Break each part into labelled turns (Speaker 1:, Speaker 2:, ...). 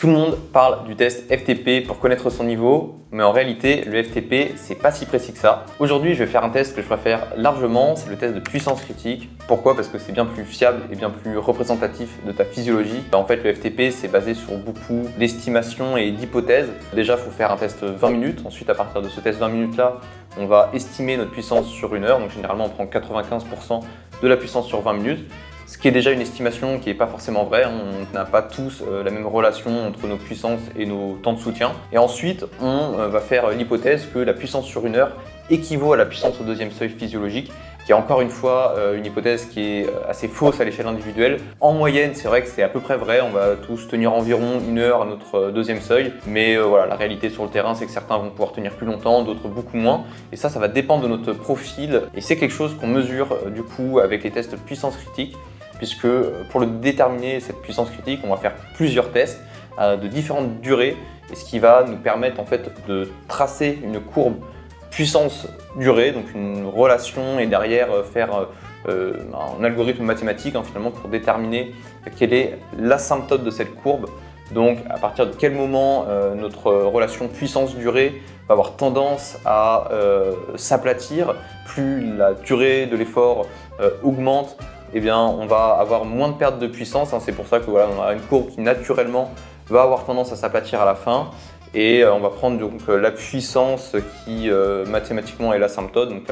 Speaker 1: Tout le monde parle du test FTP pour connaître son niveau, mais en réalité, le FTP, c'est pas si précis que ça. Aujourd'hui, je vais faire un test que je préfère largement, c'est le test de puissance critique. Pourquoi? Parce que c'est bien plus fiable et bien plus représentatif de ta physiologie. En fait, le FTP, c'est basé sur beaucoup d'estimations et d'hypothèses. Déjà, il faut faire un test 20 minutes. Ensuite, à partir de ce test 20 minutes-là, on va estimer notre puissance sur une heure. Donc, généralement, on prend 95% de la puissance sur 20 minutes. Ce qui est déjà une estimation qui n'est pas forcément vraie, on n'a pas tous la même relation entre nos puissances et nos temps de soutien. Et ensuite, on va faire l'hypothèse que la puissance sur une heure équivaut à la puissance au deuxième seuil physiologique, qui est encore une fois une hypothèse qui est assez fausse à l'échelle individuelle. En moyenne, c'est vrai que c'est à peu près vrai, on va tous tenir environ une heure à notre deuxième seuil, mais voilà, la réalité sur le terrain, c'est que certains vont pouvoir tenir plus longtemps, d'autres beaucoup moins, et ça va dépendre de notre profil, et c'est quelque chose qu'on mesure du coup avec les tests de puissance critique, puisque pour le déterminer, cette puissance critique, on va faire plusieurs tests de différentes durées, et ce qui va nous permettre en fait de tracer une courbe puissance-durée, donc une relation, et derrière faire un algorithme mathématique finalement pour déterminer quelle est l'asymptote de cette courbe. Donc à partir de quel moment notre relation puissance-durée va avoir tendance à s'aplatir, plus la durée de l'effort augmente, eh bien, on va avoir moins de perte de puissance. C'est pour ça que voilà, on a une courbe qui naturellement va avoir tendance à s'aplatir à la fin. Et on va prendre donc la puissance qui mathématiquement est l'asymptote, donc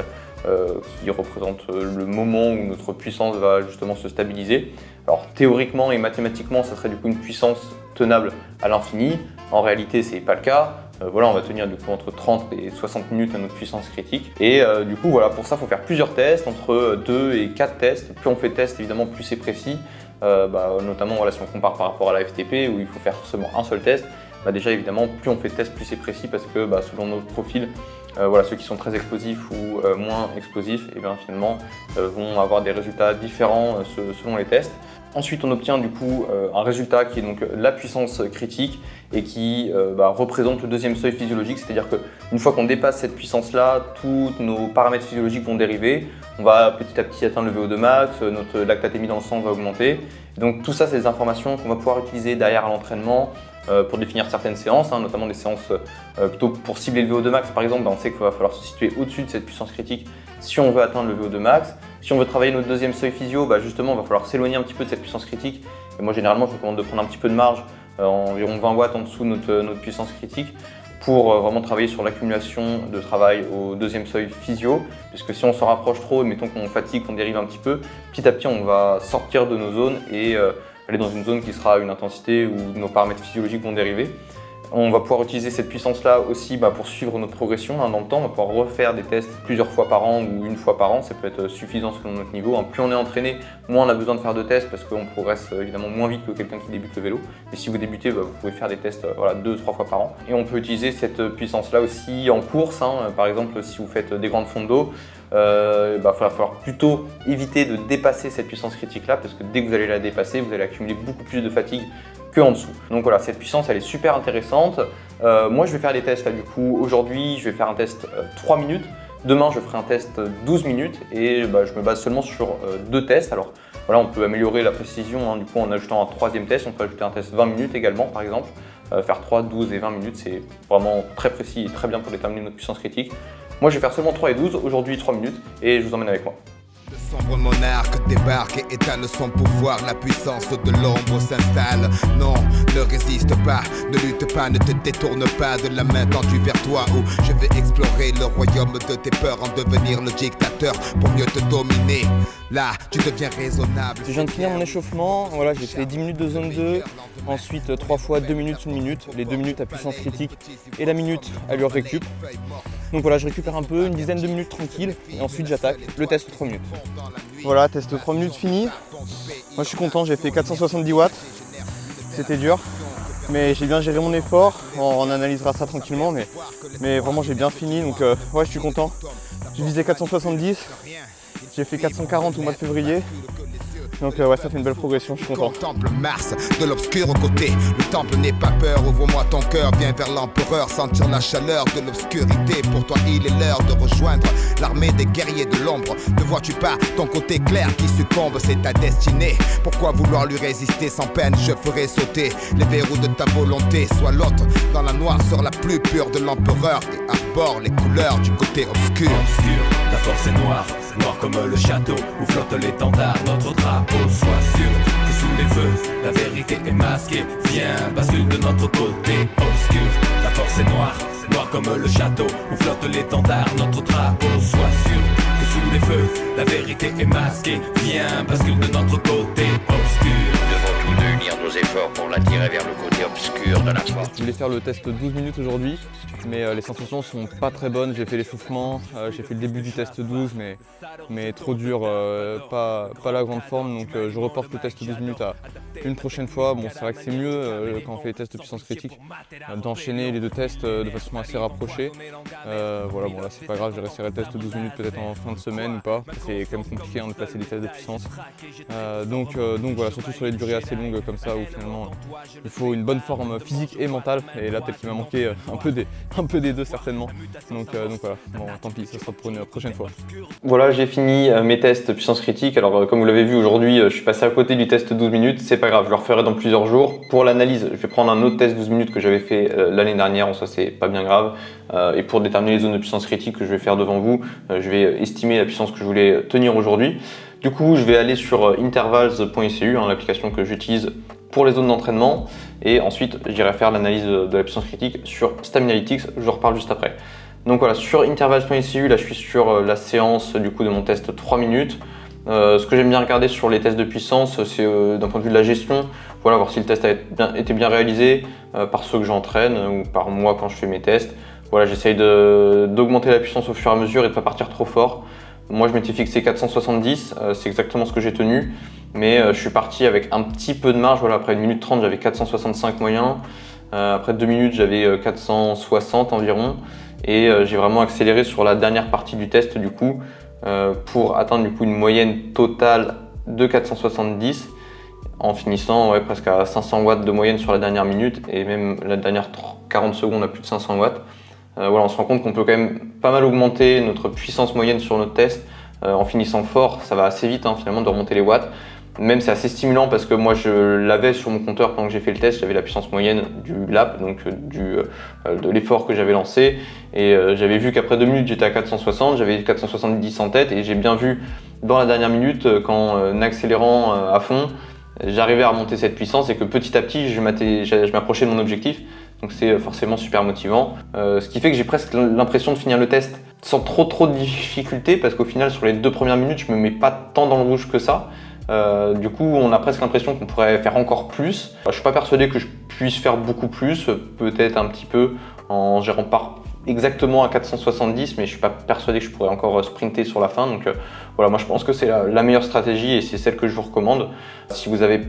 Speaker 1: qui représente le moment où notre puissance va justement se stabiliser. Alors théoriquement et mathématiquement, ça serait du coup une puissance tenable à l'infini. En réalité, c'est pas le cas. Voilà, on va tenir du coup entre 30 et 60 minutes à notre puissance critique. Et du coup, voilà, pour ça, il faut faire plusieurs tests, entre 2 et 4 tests. Plus on fait de tests, évidemment, plus c'est précis. Notamment voilà, si on compare par rapport à la FTP, où il faut faire seulement un seul test. Déjà, évidemment, plus on fait de tests, plus c'est précis, parce que selon notre profil, voilà, ceux qui sont très explosifs ou moins explosifs, et bien, finalement, vont avoir des résultats différents selon les tests. Ensuite, on obtient du coup un résultat qui est donc la puissance critique et qui représente le deuxième seuil physiologique, c'est-à-dire qu'une fois qu'on dépasse cette puissance-là, tous nos paramètres physiologiques vont dériver, on va petit à petit atteindre le VO2 max, notre lactatémie dans le sang va augmenter. Et donc tout ça, c'est des informations qu'on va pouvoir utiliser derrière à l'entraînement pour définir certaines séances, notamment des séances plutôt pour cibler le VO2 max. Par exemple, on sait qu'il va falloir se situer au-dessus de cette puissance critique si on veut atteindre le VO2 max. Si on veut travailler notre deuxième seuil physio, justement, il va falloir s'éloigner un petit peu de cette puissance critique. Et moi, généralement, je recommande de prendre un petit peu de marge, environ 20 watts en dessous de notre puissance critique, pour vraiment travailler sur l'accumulation de travail au deuxième seuil physio. Puisque si on s'en rapproche trop, mettons qu'on fatigue, qu'on dérive un petit peu, petit à petit, on va sortir de nos zones et aller dans une zone qui sera une intensité où nos paramètres physiologiques vont dériver. On va pouvoir utiliser cette puissance-là aussi pour suivre notre progression dans le temps. On va pouvoir refaire des tests plusieurs fois par an ou une fois par an. Ça peut être suffisant selon notre niveau. Plus on est entraîné, moins on a besoin de faire de tests parce qu'on progresse évidemment moins vite que quelqu'un qui débute le vélo. Mais si vous débutez, vous pouvez faire des tests 2-3 fois par an. Et on peut utiliser cette puissance-là aussi en course. Par exemple, si vous faites des grandes fonds d'eau, il va falloir plutôt éviter de dépasser cette puissance critique-là parce que dès que vous allez la dépasser, vous allez accumuler beaucoup plus de fatigue en dessous. Donc voilà, cette puissance elle est super intéressante. Moi je vais faire des tests là du coup. Aujourd'hui je vais faire un test 3 minutes. Demain je ferai un test 12 minutes et je me base seulement sur 2 tests. Alors voilà, on peut améliorer la précision du coup en ajoutant un troisième test. On peut ajouter un test 20 minutes également par exemple. Faire 3, 12 et 20 minutes, c'est vraiment très précis et très bien pour déterminer notre puissance critique. Moi je vais faire seulement 3 et 12, aujourd'hui 3 minutes et je vous emmène avec moi.
Speaker 2: Le sombre monarque débarque et étale son pouvoir, la puissance de l'ombre s'installe. Non, ne résiste pas, ne lutte pas, ne te détourne pas de la main tendue vers toi où je vais explorer le royaume de tes peurs, en devenir le dictateur pour mieux te dominer. Là, tu deviens raisonnable.
Speaker 3: Je viens de finir mon échauffement, voilà, j'ai fait 10 minutes de zone 2, ensuite 3 fois 2 minutes, 1 minute, les 2 minutes à puissance critique et la minute à leur récup. Donc voilà, je récupère un peu, une dizaine de minutes tranquille et ensuite j'attaque le test 3 minutes. Voilà, test 3 minutes fini. Moi je suis content, j'ai fait 470 watts. C'était dur, mais j'ai bien géré mon effort. On analysera ça tranquillement, mais vraiment j'ai bien fini. Donc ouais, je suis content. J'ai visé 470, j'ai fait 440 au mois de février. Donc ouais, ça fait une belle progression, je suis content.
Speaker 2: Contemple Mars de l'obscur côté. Le temple n'est pas peur, ouvre-moi ton cœur. Viens vers l'empereur, sentir la chaleur de l'obscurité. Pour toi il est l'heure de rejoindre l'armée des guerriers de l'ombre. Ne vois-tu pas ton côté clair qui succombe, c'est ta destinée. Pourquoi vouloir lui résister sans peine? Je ferai sauter les verrous de ta volonté. Sois l'autre dans la noirceur la plus pure de l'empereur et arbore les couleurs du côté obscur.
Speaker 4: Obscur, la force est noire, noire comme le château où flotte l'étendard, notre drapeau. Sois sûr que sous les feux, la vérité est masquée. Viens, bascule de notre côté. Obscur, la force est noire, noire comme le château où flotte l'étendard, notre drapeau. Sois sûr que sous les feux, la vérité est masquée. Viens, bascule de notre côté. Obscur.
Speaker 5: Nous devons tous deux unir nos efforts pour l'attirer vers le côté obscur de la force.
Speaker 3: Je voulais faire le test 12 minutes aujourd'hui, mais les sensations sont pas très bonnes. J'ai fait l'essoufflement, j'ai fait le début du test 12, mais trop dur, pas la grande forme. Donc je reporte le test 12 minutes à une prochaine fois. Bon, c'est vrai que c'est mieux quand on fait les tests de puissance critique d'enchaîner les deux tests de façon assez rapprochée. Voilà, bon là c'est pas grave, je réessayerai le test 12 minutes peut-être en fin de semaine ou pas. C'est quand même compliqué de placer des tests de puissance. Donc voilà, surtout sur les durées assez longues comme ça où finalement il faut une bonne forme physique et mentale. Et là peut-être qu'il m'a manqué un peu des deux certainement. Donc voilà, bon tant pis, ça sera pour une prochaine fois.
Speaker 1: Voilà, j'ai fini mes tests puissance critique. Alors comme vous l'avez vu aujourd'hui, je suis passé à côté du test 12 minutes. C'est pas grave, je le referai dans plusieurs jours. Pour l'analyse, je vais prendre un autre test 12 minutes que j'avais fait l'année dernière. En soi, c'est pas bien grave. Et pour déterminer les zones de puissance critique que je vais faire devant vous, je vais estimer la puissance que je voulais tenir aujourd'hui. Du coup, je vais aller sur intervals.ecu, l'application que j'utilise pour les zones d'entraînement. Et ensuite, j'irai faire l'analyse de la puissance critique sur Staminalytics. Je vous reparle juste après. Donc voilà, sur intervals.ecu, là je suis sur la séance du coup de mon test 3 minutes. Ce que j'aime bien regarder sur les tests de puissance, c'est d'un point de vue de la gestion, voilà, voir si le test a été bien réalisé par ceux que j'entraîne ou par moi quand je fais mes tests. Voilà, j'essaye d'augmenter la puissance au fur et à mesure et de ne pas partir trop fort. Moi je m'étais fixé 470, c'est exactement ce que j'ai tenu, mais je suis parti avec un petit peu de marge. Voilà, après 1 minute 30 j'avais 465 moyen, après 2 minutes j'avais 460 environ, et j'ai vraiment accéléré sur la dernière partie du test du coup pour atteindre du coup une moyenne totale de 470 en finissant presque à 500 watts de moyenne sur la dernière minute, et même la dernière 40 secondes à plus de 500 watts. Voilà, on se rend compte qu'on peut quand même pas mal augmenter notre puissance moyenne sur notre test en finissant fort. Ça va assez vite finalement de remonter les watts. Même c'est assez stimulant parce que moi je l'avais sur mon compteur pendant que j'ai fait le test, j'avais la puissance moyenne du lap, donc de l'effort que j'avais lancé, et j'avais vu qu'après 2 minutes j'étais à 460, j'avais 470 en tête, et j'ai bien vu dans la dernière minute qu'en accélérant à fond, j'arrivais à remonter cette puissance et que petit à petit je m'approchais de mon objectif. Donc c'est forcément super motivant, ce qui fait que j'ai presque l'impression de finir le test sans trop de difficultés, parce qu'au final sur les 2 premières minutes je me mets pas tant dans le rouge que ça. Du coup on a presque l'impression qu'on pourrait faire encore plus. Je suis pas persuadé que je puisse faire beaucoup plus, peut-être un petit peu en gérant pas exactement à 470, mais je suis pas persuadé que je pourrais encore sprinter sur la fin. Donc voilà, moi je pense que c'est la meilleure stratégie et c'est celle que je vous recommande. Si vous avez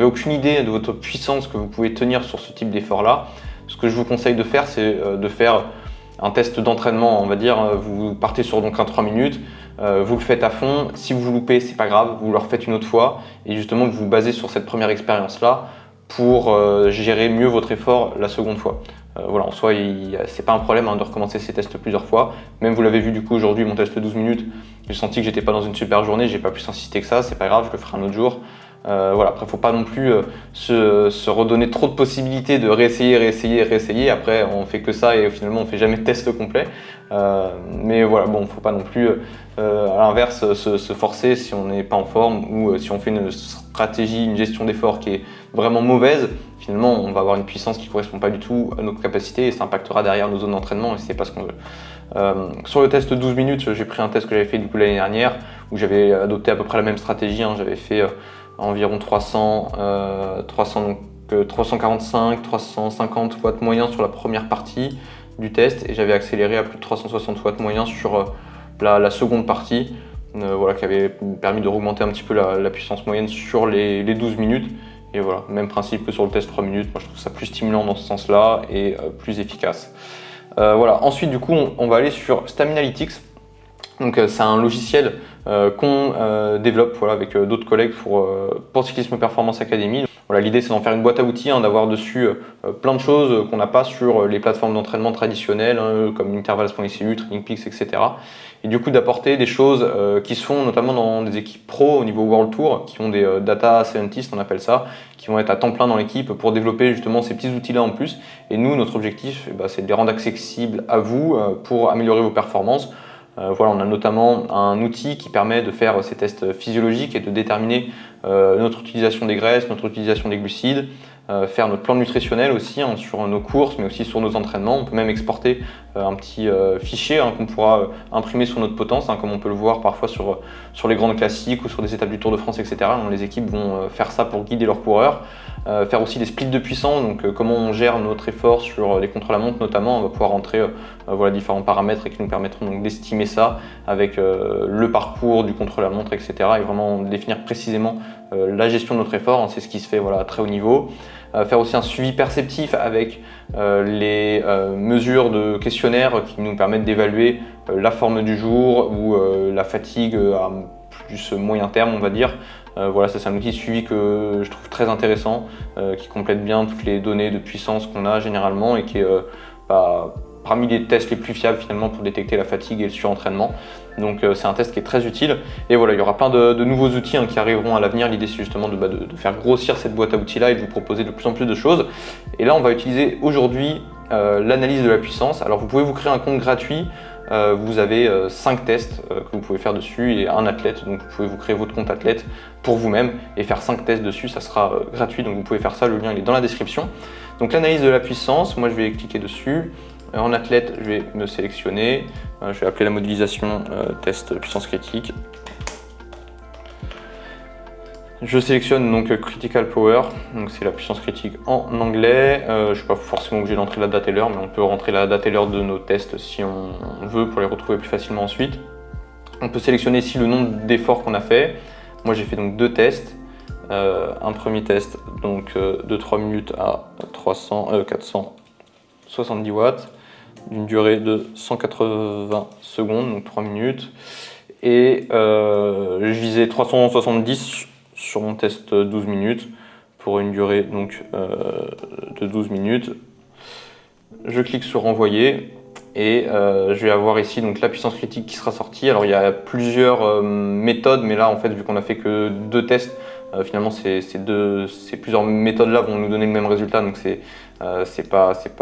Speaker 1: aucune idée de votre puissance que vous pouvez tenir sur ce type d'effort là, ce que je vous conseille de faire, c'est de faire un test d'entraînement, on va dire. Vous partez sur donc un 3 minutes, vous le faites à fond. Si vous c'est pas grave, vous le refaites une autre fois, et justement vous vous basez sur cette première expérience là pour gérer mieux votre effort la seconde fois. Voilà, en soi, c'est pas un problème de recommencer ces tests plusieurs fois. Même vous l'avez vu du coup aujourd'hui, mon test 12 minutes, j'ai senti que j'étais pas dans une super journée, j'ai pas pu insister que ça, c'est pas grave, je le ferai un autre jour. Voilà, après faut pas non plus se redonner trop de possibilités de réessayer. Après on fait que ça et finalement on fait jamais de test complet. Mais voilà, bon, faut pas non plus à l'inverse se forcer si on n'est pas en forme, ou si on fait une stratégie, une gestion d'effort qui est vraiment mauvaise. Finalement on va avoir une puissance qui ne correspond pas du tout à notre capacité et ça impactera derrière nos zones d'entraînement, et c'est pas ce qu'on veut. Sur le test 12 minutes, j'ai pris un test que j'avais fait du coup l'année dernière où j'avais adopté à peu près la même stratégie. J'avais fait environ 345, 350 watts moyens sur la première partie du test, et j'avais accéléré à plus de 360 watts moyens sur la seconde partie, voilà, qui avait permis de augmenter un petit peu la puissance moyenne sur les 12 minutes. Et voilà, même principe que sur le test 3 minutes, moi je trouve ça plus stimulant dans ce sens-là et plus efficace. Voilà. Ensuite du coup on va aller sur Staminalytics. Donc c'est un logiciel qu'on développe voilà, avec d'autres collègues pour Cyclisme Performance Academy. Voilà, l'idée c'est d'en faire une boîte à outils, hein, d'avoir dessus plein de choses qu'on n'a pas sur les plateformes d'entraînement traditionnelles, hein, comme Interval.icu, TrainingPeaks, etc. Et du coup d'apporter des choses qui se font notamment dans des équipes pro au niveau World Tour, qui ont des data scientists, on appelle ça, qui vont être à temps plein dans l'équipe pour développer justement ces petits outils-là en plus. Et nous, notre objectif, c'est de les rendre accessibles à vous pour améliorer vos performances. Voilà, on a notamment un outil qui permet de faire ces tests physiologiques et de déterminer notre utilisation des graisses, notre utilisation des glucides, faire notre plan nutritionnel aussi hein, sur nos courses, mais aussi sur nos entraînements. On peut même exporter un petit fichier hein, qu'on pourra imprimer sur notre potence, hein, comme on peut le voir parfois sur les grandes classiques ou sur des étapes du Tour de France, etc. Donc, les équipes vont faire ça pour guider leurs coureurs. Faire aussi des splits de puissance, donc comment on gère notre effort sur les contre-la-montre notamment. On va pouvoir rentrer voilà, différents paramètres et qui nous permettront donc d'estimer ça avec le parcours du contre-la-montre, etc. Et vraiment définir précisément la gestion de notre effort, hein, c'est ce qui se fait voilà, à très haut niveau. Faire aussi un suivi perceptif avec les mesures de questionnaires qui nous permettent d'évaluer la forme du jour ou la fatigue à plus moyen terme on va dire. Voilà, ça c'est un outil de suivi que je trouve très intéressant, qui complète bien toutes les données de puissance qu'on a généralement et qui est parmi les tests les plus fiables finalement pour détecter la fatigue et le surentraînement. Donc c'est un test qui est très utile. Et voilà, il y aura plein de nouveaux outils hein, qui arriveront à l'avenir. L'idée c'est justement de faire grossir cette boîte à outils là et de vous proposer de plus en plus de choses. Et là on va utiliser aujourd'hui l'analyse de la puissance. Alors vous pouvez vous créer un compte gratuit. Vous avez 5 tests que vous pouvez faire dessus et un athlète, donc vous pouvez vous créer votre compte athlète pour vous-même et faire 5 tests dessus, ça sera gratuit, donc vous pouvez faire ça, le lien il est dans la description. Donc l'analyse de la puissance, moi je vais cliquer dessus, en athlète je vais me sélectionner, je vais appeler la modélisation test puissance critique. Je sélectionne donc Critical Power, donc c'est la puissance critique en anglais. Je ne suis pas forcément obligé d'entrer la date et l'heure, mais on peut rentrer la date et l'heure de nos tests si on veut pour les retrouver plus facilement ensuite. On peut sélectionner ici le nombre d'efforts qu'on a fait. Moi j'ai fait donc 2 tests. Un premier test donc de 3 minutes à 470 watts, d'une durée de 180 secondes, donc 3 minutes. Et je visais 370 sur mon test 12 minutes pour une durée donc, de 12 minutes. Je clique sur renvoyer et je vais avoir ici donc, la puissance critique qui sera sortie. Alors il y a plusieurs méthodes, mais là en fait vu qu'on a fait que 2 tests, finalement ces plusieurs méthodes là vont nous donner le même résultat, donc voilà,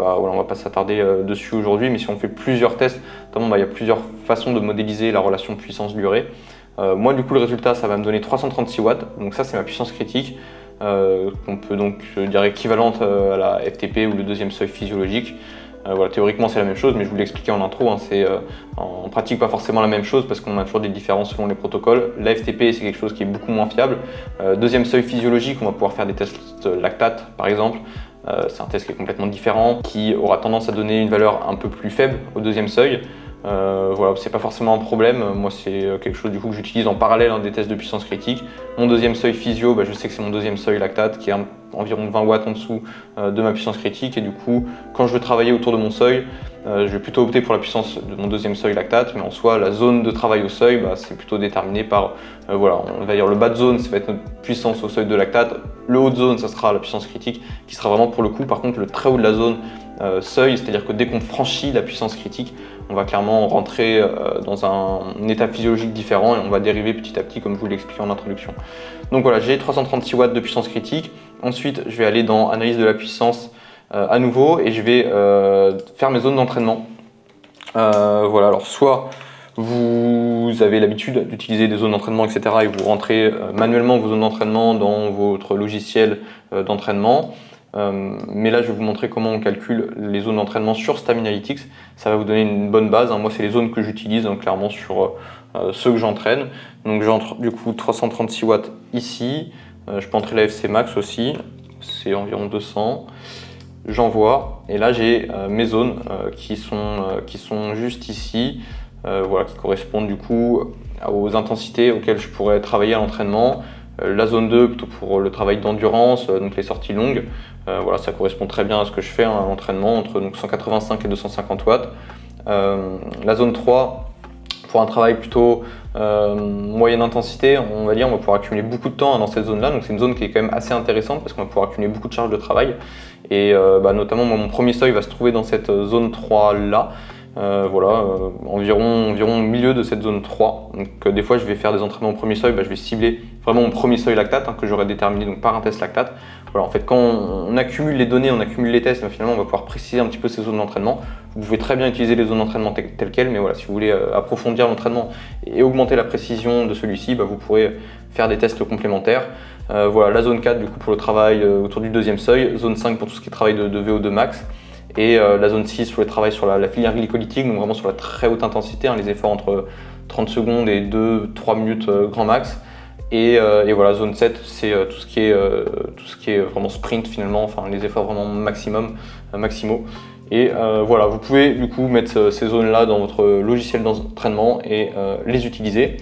Speaker 1: on va pas s'attarder dessus aujourd'hui, mais si on fait plusieurs tests, notamment il y a plusieurs façons de modéliser la relation puissance-durée. Moi du coup le résultat ça va me donner 336 watts, donc ça c'est ma puissance critique, qu'on peut donc dire équivalente à la FTP ou le deuxième seuil physiologique. Voilà, théoriquement c'est la même chose, mais je vous l'ai expliqué en intro, hein, c'est en pratique pas forcément la même chose parce qu'on a toujours des différences selon les protocoles. La FTP c'est quelque chose qui est beaucoup moins fiable. Deuxième seuil physiologique, on va pouvoir faire des tests lactate par exemple. C'est un test qui est complètement différent, qui aura tendance à donner une valeur un peu plus faible au deuxième seuil. Voilà, c'est pas forcément un problème. Moi c'est quelque chose du coup que j'utilise en parallèle des tests de puissance critique. Mon deuxième seuil physio, je sais que c'est mon deuxième seuil lactate qui est environ 20 watts en dessous de ma puissance critique, et du coup quand je veux travailler autour de mon seuil, je vais plutôt opter pour la puissance de mon deuxième seuil lactate, mais en soi la zone de travail au seuil c'est plutôt déterminé par voilà, on va dire le bas de zone ça va être notre puissance au seuil de lactate, le haut de zone ça sera la puissance critique qui sera vraiment pour le coup par contre le très haut de la zone seuil, c'est-à-dire que dès qu'on franchit la puissance critique, on va clairement rentrer dans un état physiologique différent et on va dériver petit à petit comme je vous l'ai expliqué en introduction. Donc voilà, j'ai 336 watts de puissance critique. Ensuite, je vais aller dans analyse de la puissance à nouveau et je vais faire mes zones d'entraînement. Voilà, alors soit vous avez l'habitude d'utiliser des zones d'entraînement, etc. et vous rentrez manuellement vos zones d'entraînement dans votre logiciel d'entraînement. Mais là je vais vous montrer comment on calcule les zones d'entraînement sur Staminalytics. Ça va vous donner une bonne base, hein. Moi c'est les zones que j'utilise clairement sur ceux que j'entraîne. Donc j'entre du coup 336 watts ici, je peux entrer la FC Max aussi, c'est environ 200. J'envoie et là j'ai mes zones qui sont juste ici, voilà, qui correspondent du coup aux intensités auxquelles je pourrais travailler à l'entraînement. La zone 2 plutôt pour le travail d'endurance, donc les sorties longues. Voilà, ça correspond très bien à ce que je fais à l'entraînement, entre donc, 185 et 250 watts. La zone 3 Pour un travail plutôt moyenne intensité, on va dire, on va pouvoir accumuler beaucoup de temps dans cette zone-là. Donc c'est une zone qui est quand même assez intéressante parce qu'on va pouvoir accumuler beaucoup de charges de travail. Et notamment, moi, mon premier seuil va se trouver dans cette zone 3-là. Environ au milieu de cette zone 3. Donc des fois, je vais faire des entraînements au premier seuil, je vais cibler vraiment mon premier seuil lactate que j'aurai déterminé donc, par un test lactate. Voilà, en fait, quand on accumule les données, on accumule les tests, finalement, on va pouvoir préciser un petit peu ces zones d'entraînement. Vous pouvez très bien utiliser les zones d'entraînement telles quelles, mais voilà, si vous voulez approfondir l'entraînement et augmenter la précision de celui-ci, vous pourrez faire des tests complémentaires. Voilà, la zone 4 du coup pour le travail autour du deuxième seuil, zone 5 pour tout ce qui est travail de VO2 max, et la zone 6 pour le travail sur la filière glycolytique, donc vraiment sur la très haute intensité, les efforts entre 30 secondes et 2-3 minutes grand max. Et voilà, zone 7, c'est tout ce qui est vraiment sprint finalement, les efforts vraiment maximaux. Et voilà, vous pouvez du coup mettre ces zones-là dans votre logiciel d'entraînement et les utiliser.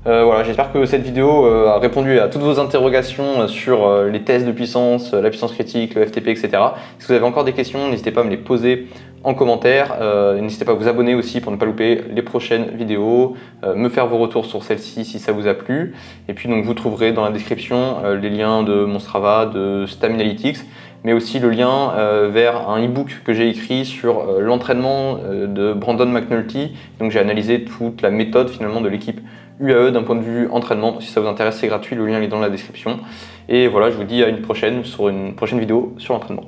Speaker 1: Voilà, j'espère que cette vidéo a répondu à toutes vos interrogations sur les tests de puissance, la puissance critique, le FTP, etc. Si vous avez encore des questions, n'hésitez pas à me les poser en commentaire. N'hésitez pas à vous abonner aussi pour ne pas louper les prochaines vidéos, me faire vos retours sur celle-ci si ça vous a plu. Et puis donc vous trouverez dans la description les liens de mon Strava, de Staminalytics, mais aussi le lien vers un e-book que j'ai écrit sur l'entraînement de Brandon McNulty. Donc j'ai analysé toute la méthode finalement de l'équipe UAE d'un point de vue entraînement. Donc si ça vous intéresse, c'est gratuit, le lien est dans la description. Et voilà, je vous dis à une prochaine sur une prochaine vidéo sur l'entraînement.